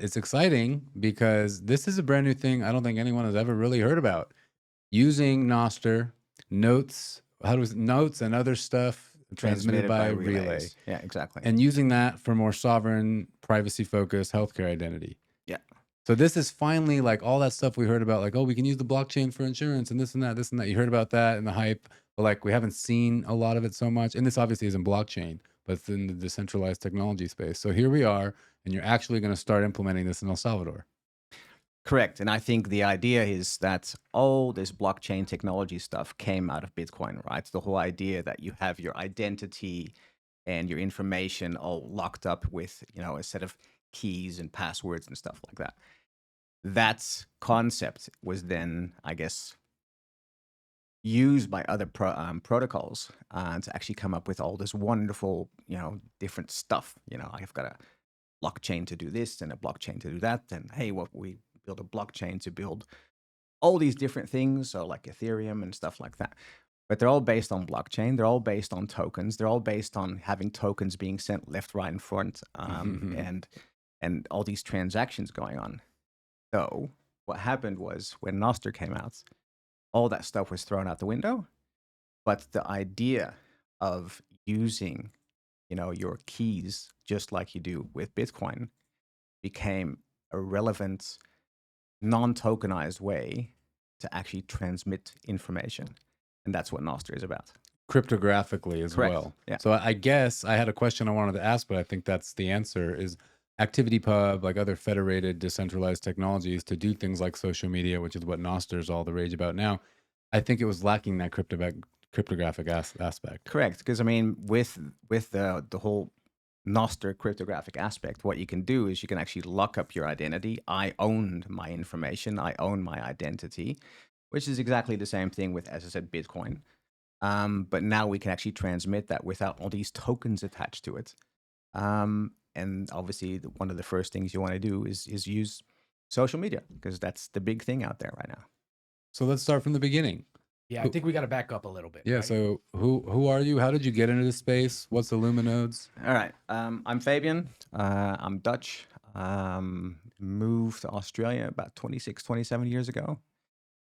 It's exciting because this is a brand new thing I don't think anyone has ever really heard about. Using Nostr, notes, notes and other stuff transmitted Transmitted by by relay, relays. Yeah, exactly. and using that for more sovereign, privacy-focused healthcare identity. Yeah. So this is finally like all that stuff we heard about, like, oh, we can use the blockchain for insurance and this and that, this and that. You heard about that and the hype, but like we haven't seen a lot of it so much. And this obviously isn't blockchain, but it's in the decentralized technology space. So here we are, and you're actually going to start implementing this in El Salvador. Correct. And I think the idea is that all this blockchain technology stuff came out of Bitcoin, right? The whole idea that you have your identity and your information all locked up with, a set of keys and passwords and stuff like that. That concept was then, I guess, used by other protocols to actually come up with all this wonderful, different stuff. I've got a blockchain to do this and a blockchain to do that. And hey, what we build a blockchain to build all these different things, so like Ethereum and stuff like that. But they're all based on blockchain. They're all based on tokens. They're all based on having tokens being sent left, right, and front, and all these transactions going on. So what happened was when Nostr came out, all that stuff was thrown out the window. But the idea of using, your keys just like you do with Bitcoin became a relevant, non-tokenized way to actually transmit information. And that's what Nostr is about. Cryptographically as Correct. well. Yeah. So I guess I had a question I wanted to ask, but I think that's the answer is ActivityPub, like other federated decentralized technologies to do things like social media, which is what Nostr is all the rage about now. I think it was lacking that cryptographic aspect. Correct. Because I mean, with the whole Nostr cryptographic aspect, what you can do is you can actually lock up your identity. I owned my information. I own my identity, which is exactly the same thing with, as I said, Bitcoin. But now we can actually transmit that without all these tokens attached to it. And obviously, one of the first things you want to do is use social media, because that's the big thing out there right now. So let's start from the beginning. Yeah, I think we got to back up a little bit. Yeah. Right? So who are you? How did you get into this space? What's illuminodes? All right. I'm Fabian. I'm Dutch. Moved to Australia about 26, 27 years ago,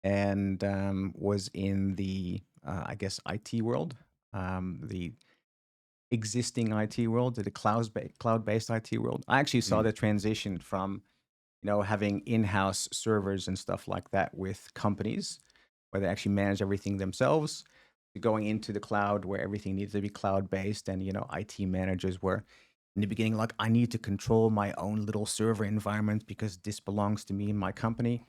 and was in the, I guess, IT world, the existing IT world, to the cloud-based IT world. I actually saw the transition from, having in-house servers and stuff like that with companies where they actually manage everything themselves, to going into the cloud where everything needs to be cloud-based. And, IT managers were in the beginning like, I need to control my own little server environment because this belongs to me and my company.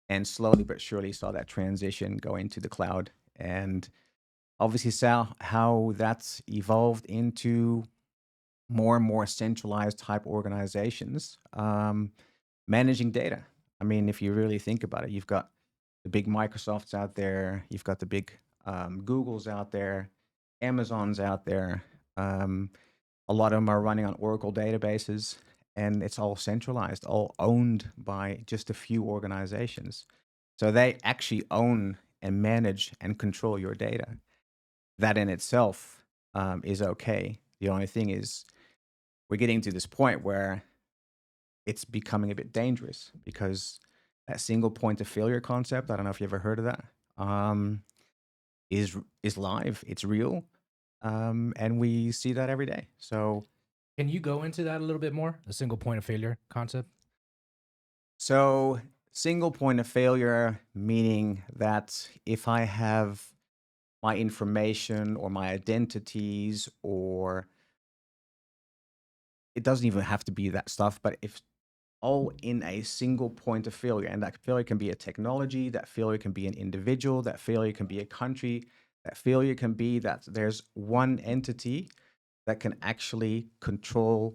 And slowly but surely saw that transition go into the cloud, and obviously saw how that's evolved into more and more centralized type organizations, managing data. I mean, if you really think about it, you've got the big Microsofts out there, you've got the big Googles out there, Amazons out there. A lot of them are running on Oracle databases, and it's all centralized, all owned by just a few organizations. So they actually own and manage and control your data. That in itself is okay. The only thing is, we're getting to this point where it's becoming a bit dangerous, because that single point of failure concept, I don't know if you ever heard of that, is live. It's real. And we see that every day. So Can you go into that a little bit more? The single point of failure concept? So single point of failure, meaning that if I have my information or my identities, or it doesn't even have to be that stuff, but if all in a single point of failure, and that failure can be a technology, that failure can be an individual, that failure can be a country, that failure can be that there's one entity that can actually control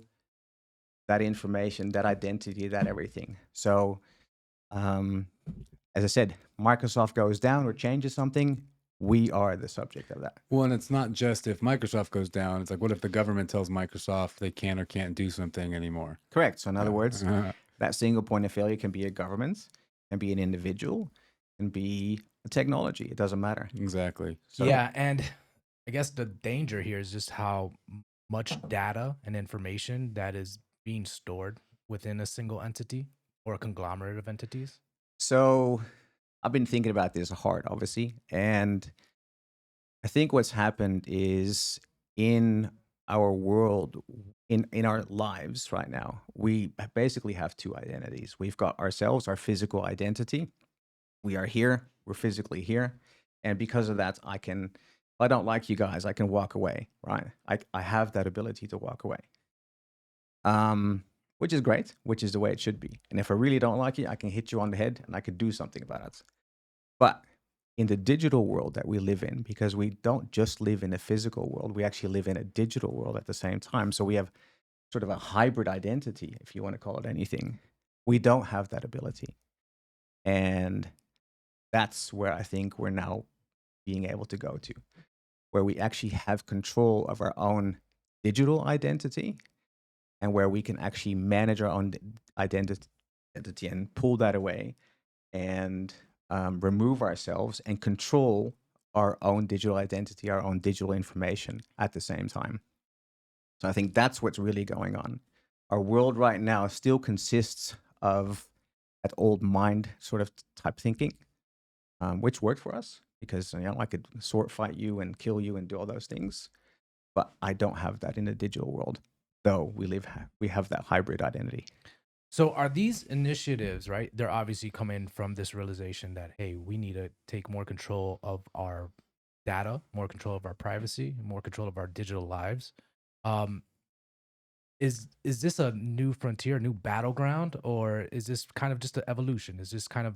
that information, that identity, that everything. So as I said, Microsoft goes down or changes something, we are the subject of that. Well, and it's not just if Microsoft goes down. It's like, what if the government tells Microsoft they can or can't do something anymore? Correct. So in other words, that single point of failure can be a government, can be an individual, can be a technology. It doesn't matter. Exactly. So, Yeah, and I guess the danger here is just how much data and information that is being stored within a single entity or a conglomerate of entities? So I've been thinking about this hard, obviously, and I think what's happened is in our world, in our lives right now, we basically have two identities. We've got ourselves, our physical identity. We are here, we're physically here. And because of that, if I don't like you guys, I can walk away, right? I have that ability to walk away. Which is great, which is the way it should be. And if I really don't like you, I can hit you on the head and I could do something about it. But in the digital world that we live in, because we don't just live in a physical world, we actually live in a digital world at the same time. So we have sort of a hybrid identity, if you want to call it anything. We don't have that ability. And that's where I think we're now being able to go to, where we actually have control of our own digital identity and where we can actually manage our own identity and pull that away and remove ourselves and control our own digital identity, our own digital information at the same time. So I think that's what's really going on. Our world right now still consists of that old mind sort of type thinking, which worked for us because I could sword fight you and kill you and do all those things. But I don't have that in the digital world, though we have that hybrid identity. So are these initiatives, right? They're obviously coming from this realization that, hey, we need to take more control of our data, more control of our privacy, more control of our digital lives. Um, is this a new frontier, new battleground, or is this kind of just an evolution? Is this kind of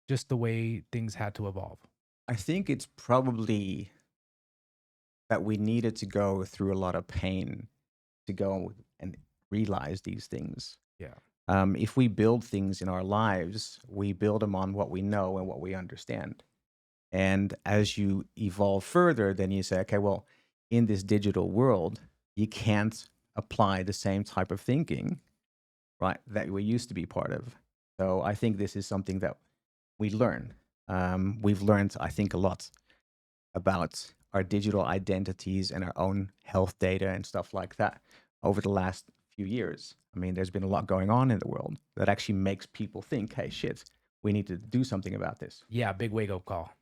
just the way things had to evolve? I think it's probably that we needed to go through a lot of pain to go and realize these things. Yeah. If we build things in our lives, we build them on what we know and what we understand. And as you evolve further, then you say, okay, well, in this digital world, you can't apply the same type of thinking, right, that we used to be part of. So I think this is something that we learn. We've learned, I think, a lot about our digital identities and our own health data and stuff like that over the last few years. I mean, there's been a lot going on in the world that actually makes people think, hey, shit, we need to do something about this. Yeah, big wake up call.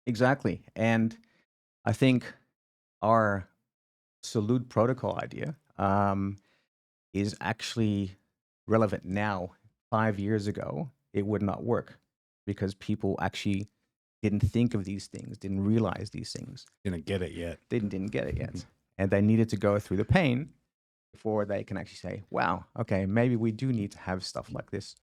Exactly. And I think our salute protocol idea is actually relevant now. 5 years ago, it would not work because people actually didn't think of these things, didn't realize these things. Didn't get it yet. Didn't get it yet. And they needed to go through the pain before they can actually say, wow, okay, maybe we do need to have stuff like this.